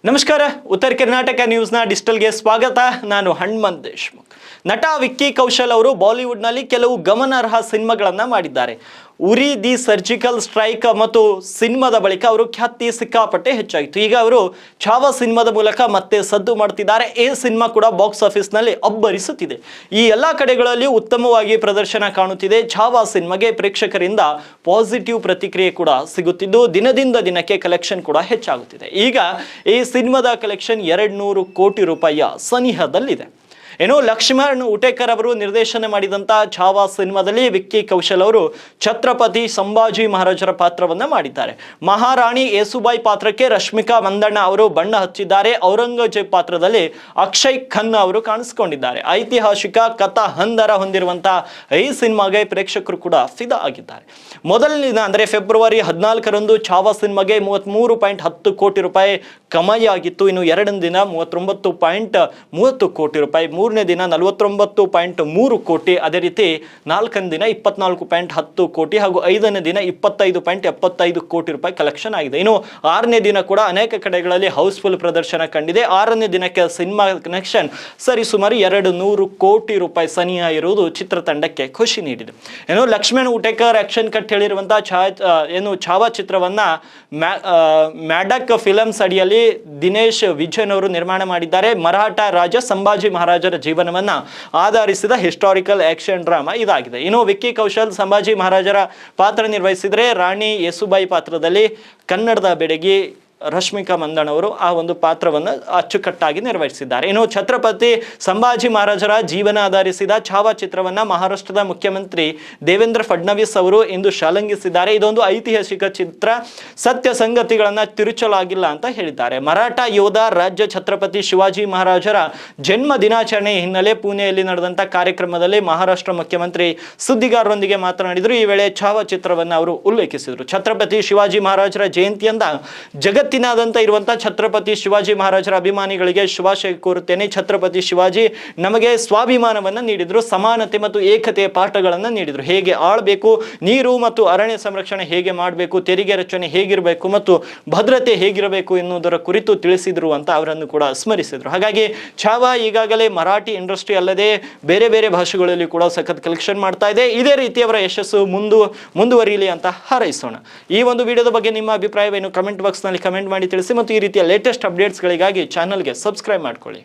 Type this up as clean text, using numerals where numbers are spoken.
ನಮಸ್ಕಾರ. ಉತ್ತರ ಕರ್ನಾಟಕ ನ್ಯೂಸ್ನ ಡಿಜಿಟಲ್ಗೆ ಸ್ವಾಗತ. ನಾನು ಹನುಮಂತ್ ದೇಶ್ಮುಖ್. ನಟ ವಿಕ್ಕಿ ಕೌಶಲ್ ಅವರು ಬಾಲಿವುಡ್ನಲ್ಲಿ ಕೆಲವು ಗಮನಾರ್ಹ ಸಿನಿಮಾಗಳನ್ನು ಮಾಡಿದ್ದಾರೆ. ಉರಿ ದಿ ಸರ್ಜಿಕಲ್ ಸ್ಟ್ರೈಕ್ ಮತ್ತು ಸಿನಿಮಾದ ಬಳಿಕ ಅವರು ಖ್ಯಾತಿ ಸಿಕ್ಕಾಪಟ್ಟೆ ಹೆಚ್ಚಾಯಿತು. ಈಗ ಅವರು ಛಾವಾ ಸಿನಿಮಾದ ಮೂಲಕ ಮತ್ತೆ ಸದ್ದು ಮಾಡ್ತಿದ್ದಾರೆ. ಈ ಸಿನಿಮಾ ಕೂಡ ಬಾಕ್ಸ್ ಆಫೀಸ್ನಲ್ಲಿ ಅಬ್ಬರಿಸುತ್ತಿದೆ. ಈ ಎಲ್ಲ ಕಡೆಗಳಲ್ಲಿ ಉತ್ತಮವಾಗಿ ಪ್ರದರ್ಶನ ಕಾಣುತ್ತಿದೆ. ಛಾವಾ ಸಿನಿಮಾಗೆ ಪ್ರೇಕ್ಷಕರಿಂದ ಪಾಸಿಟಿವ್ ಪ್ರತಿಕ್ರಿಯೆ ಕೂಡ ಸಿಗುತ್ತಿದ್ದು ದಿನದಿಂದ ದಿನಕ್ಕೆ ಕಲೆಕ್ಷನ್ ಕೂಡ ಹೆಚ್ಚಾಗುತ್ತಿದೆ. ಈಗ ಈ ಸಿನಿಮಾದ ಕಲೆಕ್ಷನ್ 200 ಕೋಟಿ ರೂಪಾಯಿಯ ಸನಿಹದಲ್ಲಿದೆ. ಲಕ್ಷ್ಮಣ್ ಉಟೇಕರ್ ಅವರು ನಿರ್ದೇಶನ ಮಾಡಿದಂಥ ಛಾವಾ ಸಿನಿಮಾದಲ್ಲಿ ವಿಕ್ಕಿ ಕೌಶಲ್ ಅವರು ಛತ್ರಪತಿ ಸಂಭಾಜಿ ಮಹಾರಾಜರ ಪಾತ್ರವನ್ನ ಮಾಡಿದ್ದಾರೆ. ಮಹಾರಾಣಿ ಯೇಸುಬಾಯಿ ಪಾತ್ರಕ್ಕೆ ರಶ್ಮಿಕಾ ಮಂದಣ್ಣ ಅವರು ಬಣ್ಣ ಹಚ್ಚಿದ್ದಾರೆ. ಔರಂಗಜೇಬ್ ಪಾತ್ರದಲ್ಲಿ ಅಕ್ಷಯ್ ಖನ್ನಾ ಅವರು ಕಾಣಿಸಿಕೊಂಡಿದ್ದಾರೆ. ಐತಿಹಾಸಿಕ ಕಥಾ ಹಂದರ ಹೊಂದಿರುವಂತಹ ಈ ಸಿನಿಮಾಗೆ ಪ್ರೇಕ್ಷಕರು ಕೂಡ ಫಿದಾ ಆಗಿದ್ದಾರೆ. ಮೊದಲನೇ ದಿನ ಅಂದರೆ ಫೆಬ್ರವರಿ 14ರಂದು ಛಾವಾ ಸಿನಿಮಾಗೆ 33.10 ಕೋಟಿ ರೂಪಾಯಿ ಕಮಾಯಿ ಆಗಿತ್ತು. ಇನ್ನು ಎರಡನೇ ದಿನ 39.30 ಕೋಟಿ ರೂಪಾಯಿ, ಮೂರನೇ ದಿನ 49.3 ಕೋಟಿ, ಅದೇ ರೀತಿ ನಾಲ್ಕನೇ ದಿನ 24.10 ಕೋಟಿ ಹಾಗೂ ಐದನೇ ದಿನ 25.75 ಕೋಟಿ ರೂಪಾಯಿ ಕಲೆಕ್ಷನ್ ಆಗಿದೆ. ಇನ್ನು ಆರನೇ ದಿನ ಕೂಡ ಅನೇಕ ಕಡೆಗಳಲ್ಲಿ ಹೌಸ್ಫುಲ್ ಪ್ರದರ್ಶನ ಕಂಡಿದೆ. ಆರನೇ ದಿನಕ್ಕೆ ಸಿನಿಮಾ ಕನೆಕ್ಷನ್ ಸರಿಸುಮಾರು 200 ಕೋಟಿ ರೂಪಾಯಿ ಸನಿಹ ಇರುವುದು ಚಿತ್ರತಂಡಕ್ಕೆ ಖುಷಿ ನೀಡಿದೆ. ಲಕ್ಷ್ಮಣ್ ಉಟೇಕರ್ ಆಕ್ಷನ್ ಕಟ್ ಹೇಳಿರುವಂತಹ ಛಾವಾ ಚಿತ್ರವನ್ನ ಮ್ಯಾಡಕ್ ಫಿಲಮ್ಸ್ ಅಡಿಯಲ್ಲಿ ದಿನೇಶ್ ವಿಜಯನ್ ಅವರು ನಿರ್ಮಾಣ ಮಾಡಿದ್ದಾರೆ. ಮರಾಠ ರಾಜ ಸಂಭಾಜಿ ಮಹಾರಾಜರ ಜೀವನವನ್ನ ಆಧರಿಸಿದ ಹಿಸ್ಟಾರಿಕಲ್ ಆಕ್ಷನ್ ಡ್ರಾಮಾ ಇದಾಗಿದೆ. ಇನ್ನು ವಿಕ್ಕಿ ಕೌಶಲ್ ಸಂಭಾಜಿ ಮಹಾರಾಜರ ಪಾತ್ರ ನಿರ್ವಹಿಸಿದರೆ, ರಾಣಿ ಯೇಸುಬಾಯಿ ಪಾತ್ರದಲ್ಲಿ ಕನ್ನಡದ ಬೆಡಗಿ ರಶ್ಮಿಕಾ ಮಂದಣ್ಣ ಅವರು ಆ ಒಂದು ಪಾತ್ರವನ್ನು ಅಚ್ಚುಕಟ್ಟಾಗಿ ನಿರ್ವಹಿಸಿದ್ದಾರೆ. ಇನ್ನು ಛತ್ರಪತಿ ಸಂಭಾಜಿ ಮಹಾರಾಜರ ಜೀವನ ಆಧರಿಸಿದ ಛಾವಾ ಚಿತ್ರವನ್ನ ಮಹಾರಾಷ್ಟ್ರದ ಮುಖ್ಯಮಂತ್ರಿ ದೇವೇಂದ್ರ ಫಡ್ನವೀಸ್ ಅವರು ಇಂದು ಶ್ಲಾಘಿಸಿದ್ದಾರೆ. ಇದೊಂದು ಐತಿಹಾಸಿಕ ಚಿತ್ರ, ಸತ್ಯ ಸಂಗತಿಗಳನ್ನ ತಿರುಚಲಾಗಿಲ್ಲ ಅಂತ ಹೇಳಿದ್ದಾರೆ. ಮರಾಠ ಯೋಧ ರಾಜ್ಯ ಛತ್ರಪತಿ ಶಿವಾಜಿ ಮಹಾರಾಜರ ಜನ್ಮ ದಿನಾಚರಣೆ ಹಿನ್ನೆಲೆ ಪುಣೆಯಲ್ಲಿ ನಡೆದಂತ ಕಾರ್ಯಕ್ರಮದಲ್ಲಿ ಮಹಾರಾಷ್ಟ್ರ ಮುಖ್ಯಮಂತ್ರಿ ಸುದ್ದಿಗಾರರೊಂದಿಗೆ ಮಾತನಾಡಿದರು. ಈ ವೇಳೆ ಛಾವಾ ಚಿತ್ರವನ್ನು ಅವರು ಉಲ್ಲೇಖಿಸಿದರು. ಛತ್ರಪತಿ ಶಿವಾಜಿ ಮಹಾರಾಜರ ಜಯಂತಿಯಿಂದ ಜಗತ್ತಿನಾದ್ಯಂತ ಇರುವಂತಹ ಛತ್ರಪತಿ ಶಿವಾಜಿ ಮಹಾರಾಜರ ಅಭಿಮಾನಿಗಳಿಗೆ ಶುಭಾಶಯ ಕೋರುತ್ತೇನೆ. ಛತ್ರಪತಿ ಶಿವಾಜಿ ನಮಗೆ ಸ್ವಾಭಿಮಾನವನ್ನು ನೀಡಿದ್ರು, ಸಮಾನತೆ ಮತ್ತು ಏಕತೆಯ ಪಾಠಗಳನ್ನು ನೀಡಿದ್ರು. ಹೇಗೆ ಆಳ್ಬೇಕು, ನೀರು ಮತ್ತು ಅರಣ್ಯ ಸಂರಕ್ಷಣೆ ಹೇಗೆ ಮಾಡಬೇಕು, ತೆರಿಗೆ ರಚನೆ ಹೇಗಿರಬೇಕು ಮತ್ತು ಭದ್ರತೆ ಹೇಗಿರಬೇಕು ಎನ್ನುವುದರ ಕುರಿತು ತಿಳಿಸಿದ್ರು ಅಂತ ಅವರನ್ನು ಕೂಡ ಸ್ಮರಿಸಿದ್ರು. ಹಾಗಾಗಿ ಛಾವಾ ಈಗಾಗಲೇ ಮರಾಠಿ ಇಂಡಸ್ಟ್ರಿ ಅಲ್ಲದೆ ಬೇರೆ ಬೇರೆ ಭಾಷೆಗಳಲ್ಲಿ ಕೂಡ ಸಖತ್ ಕಲೆಕ್ಷನ್ ಮಾಡ್ತಾ ಇದೆ. ಇದೇ ರೀತಿ ಅವರ ಯಶಸ್ಸು ಮುಂದುವರಿಯಲಿ ಅಂತ ಹಾರೈಸೋಣ. ಈ ಒಂದು ವಿಡಿಯೋದ ಬಗ್ಗೆ ನಿಮ್ಮ ಅಭಿಪ್ರಾಯವೇನು ಕಮೆಂಟ್ ಬಾಕ್ಸ್ನಲ್ಲಿ ಕಮೆಂಟ್ ಮಾಡಿ ತಿಳಿಸಿ ಮತ್ತು ಈ ರೀತಿಯ ಲೇಟೆಸ್ಟ್ ಅಪ್ಡೇಟ್ಸ್ಗಳಿಗಾಗಿ ಚಾನಲ್ಗೆ ಸಬ್ಸ್ಕ್ರೈಬ್ ಮಾಡ್ಕೊಳ್ಳಿ.